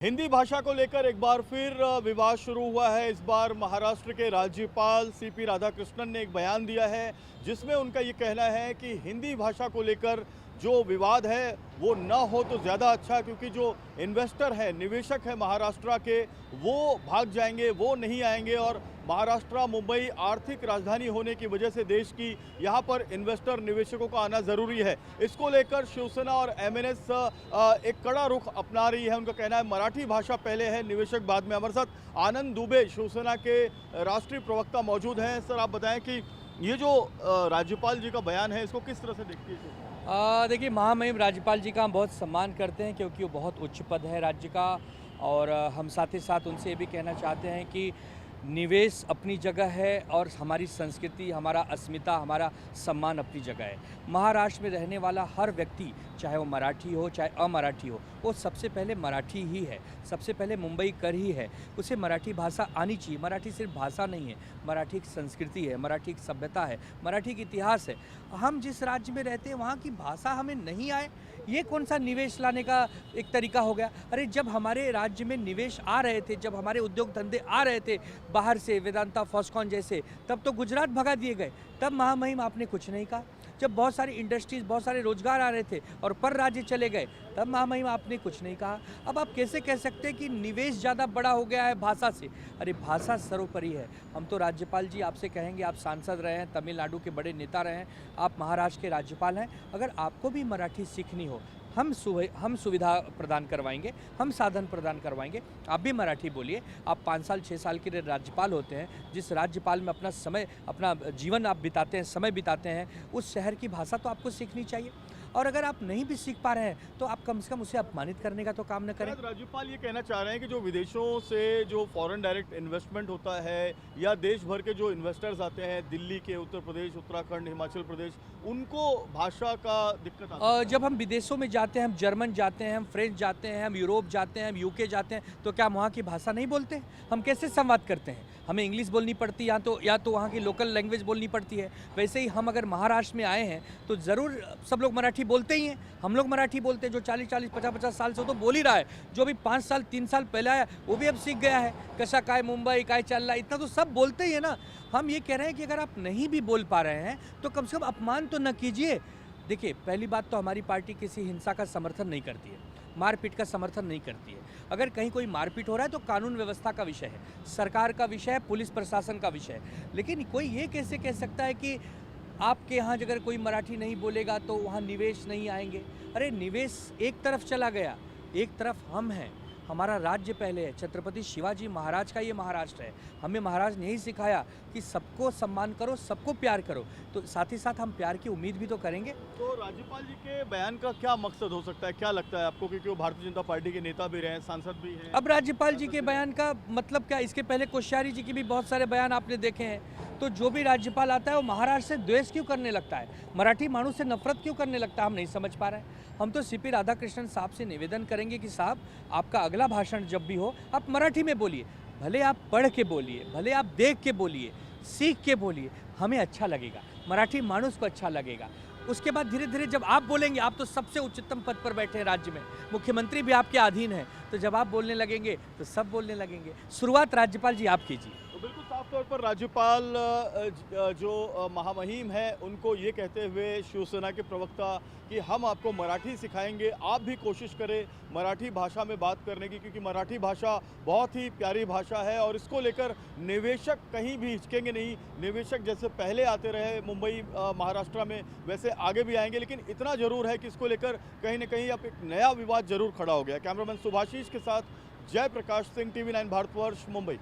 हिंदी भाषा को लेकर एक बार फिर विवाद शुरू हुआ है। इस बार महाराष्ट्र के राज्यपाल सीपी राधाकृष्णन ने एक बयान दिया है जिसमें उनका ये कहना है कि हिंदी भाषा को लेकर जो विवाद है वो न हो तो ज़्यादा अच्छा, क्योंकि जो इन्वेस्टर है, निवेशक है महाराष्ट्र के, वो भाग जाएंगे, वो नहीं आएंगे। और महाराष्ट्र मुंबई आर्थिक राजधानी होने की वजह से देश की यहाँ पर इन्वेस्टर निवेशकों का आना ज़रूरी है। इसको लेकर शिवसेना और एमएनएस एक कड़ा रुख अपना रही है। उनका कहना है मराठी भाषा पहले है, निवेशक बाद में। हमारे साथ आनंद दुबे शिवसेना के राष्ट्रीय प्रवक्ता मौजूद हैं। सर, आप बताएं कि ये जो राज्यपाल जी का बयान है, इसको किस तरह से देखती है? देखिए, महामहिम राज्यपाल जी का हम बहुत सम्मान करते हैं क्योंकि वो बहुत उच्च पद है राज्य का। और हम साथ ही साथ उनसे ये भी कहना चाहते हैं कि निवेश अपनी जगह है और हमारी संस्कृति, हमारा अस्मिता, हमारा सम्मान अपनी जगह है। महाराष्ट्र में रहने वाला हर व्यक्ति, चाहे वो मराठी हो चाहे अमराठी हो, वो सबसे पहले मराठी ही है, सबसे पहले मुंबई कर ही है। उसे मराठी भाषा आनी चाहिए। मराठी सिर्फ भाषा नहीं है, मराठी एक संस्कृति है, मराठी एक सभ्यता है, मराठी एक इतिहास है। हम जिस राज्य में रहते हैं वहाँ की भाषा हमें नहीं आए, ये कौन सा निवेश लाने का एक तरीका हो गया? अरे, जब हमारे राज्य में निवेश आ रहे थे, जब हमारे उद्योग धंधे आ रहे थे बाहर से, वेदांता, फॉस्कॉन जैसे, तब तो गुजरात भगा दिए गए। तब महामहिम आपने कुछ नहीं कहा। जब बहुत सारी इंडस्ट्रीज, बहुत सारे रोजगार आ रहे थे और पर राज्य चले गए, तब महामहिम आपने कुछ नहीं कहा। अब आप कैसे कह सकते हैं कि निवेश ज़्यादा बड़ा हो गया है भाषा से? अरे, भाषा सर्वोपरि है। हम तो राज्यपाल जी आपसे कहेंगे, आप सांसद रहे हैं, तमिलनाडु के बड़े नेता रहे हैं, आप महाराष्ट्र के राज्यपाल हैं। अगर आपको भी मराठी सीखनी हो, हम सुविधा प्रदान करवाएंगे, हम साधन प्रदान करवाएंगे। आप भी मराठी बोलिए। आप 5 साल 6 साल के लिए राज्यपाल होते हैं, जिस राज्यपाल में अपना समय, अपना जीवन आप बिताते हैं, समय बिताते हैं, उस शहर की भाषा तो आपको सीखनी चाहिए। और अगर आप नहीं भी सीख पा रहे हैं तो आप कम से कम उसे अपमानित करने का तो काम न करें। राज्यपाल ये कहना चाह रहे हैं कि जो विदेशों से जो फॉरेन डायरेक्ट इन्वेस्टमेंट होता है या देश भर के जो इन्वेस्टर्स आते हैं दिल्ली के, उत्तर प्रदेश, उत्तराखंड, हिमाचल प्रदेश, उनको भाषा का दिक्कत आती है। जब हम विदेशों में जाते हैं, हम जर्मन जाते हैं, हम फ्रेंच जाते हैं, हम यूरोप जाते हैं, हम यूके जाते हैं, तो क्या हम वहाँ की भाषा नहीं बोलते हैं? हम कैसे संवाद करते हैं? हमें इंग्लिश बोलनी पड़ती है, या तो वहाँ की लोकल लैंग्वेज बोलनी पड़ती है। वैसे ही हम अगर महाराष्ट्र में आए हैं तो ज़रूर सब लोग मराठी बोलते ही हैं। हम लोग मराठी बोलते हैं, जो 40-40, 50-50 साल से तो बोल ही रहा है। जो भी 5 साल 3 साल पहले आया वो भी अब सीख गया है। कशा काय मुंबई, काय चल रहा, इतना तो सब बोलते ही है ना। हम ये कह रहे हैं कि अगर आप नहीं भी बोल पा रहे हैं तो कम से कम अपमान तो न कीजिए। देखिए, पहली बात तो हमारी पार्टी किसी हिंसा का समर्थन नहीं करती है, मारपीट का समर्थन नहीं करती है। अगर कहीं कोई मारपीट हो रहा है तो कानून व्यवस्था का विषय है, सरकार का विषय है, पुलिस प्रशासन का विषय है। लेकिन कोई ये कैसे कह सकता है कि आपके यहाँ अगर कोई मराठी नहीं बोलेगा तो वहाँ निवेश नहीं आएंगे? अरे, निवेश एक तरफ चला गया, एक तरफ हम हैं। हमारा राज्य पहले है। छत्रपति शिवाजी महाराज का ये महाराष्ट्र है। हमें महाराज ने यही सिखाया कि सबको सम्मान करो, सबको प्यार करो। तो साथ ही साथ हम प्यार की उम्मीद भी तो करेंगे। तो राज्यपाल जी के बयान का क्या मकसद हो सकता है, क्या लगता है आपको? क्योंकि वो भारतीय जनता पार्टी के नेता भी रहे हैं, सांसद भी हैं। अब राज्यपाल जी के बयान का मतलब क्या? इसके पहले कोश्यारी जी के भी बहुत सारे बयान आपने देखे हैं। तो जो भी राज्यपाल आता है वो महाराष्ट्र से द्वेष क्यों करने लगता है, मराठी मानू से नफरत क्यों करने लगता है? हम नहीं समझ पा रहे हैं। हम तो सीपी राधाकृष्णन साहब से निवेदन करेंगे कि साहब, आपका अगला भाषण जब भी हो आप मराठी में बोलिए। भले आप पढ़ के बोलिए, भले आप देख के बोलिए, सीख के बोलिए, हमें अच्छा लगेगा, मराठी मानुस को अच्छा लगेगा। उसके बाद धीरे धीरे जब आप बोलेंगे, आप तो सबसे उच्चतम पद पर बैठे हैं राज्य में, मुख्यमंत्री भी आपके अधीन है, तो जब आप बोलने लगेंगे तो सब बोलने लगेंगे। शुरुआत राज्यपाल जी आप कीजिए। तो बिल्कुल साफ तौर पर राज्यपाल जो महामहिम है उनको ये कहते हुए शिवसेना के प्रवक्ता कि हम आपको मराठी सिखाएंगे, आप भी कोशिश करें मराठी भाषा में बात करने की, क्योंकि मराठी भाषा बहुत ही प्यारी भाषा है और इसको लेकर निवेशक कहीं भी हिचकेंगे नहीं। निवेशक जैसे पहले आते रहे मुंबई महाराष्ट्र में, वैसे आगे भी आएंगे। लेकिन इतना ज़रूर है कि इसको लेकर कहीं ना कहीं अब एक नया विवाद जरूर खड़ा हो गया। कैमरामैन सुभाषीष के साथ जयप्रकाश सिंह, TV9 भारतवर्ष, मुंबई।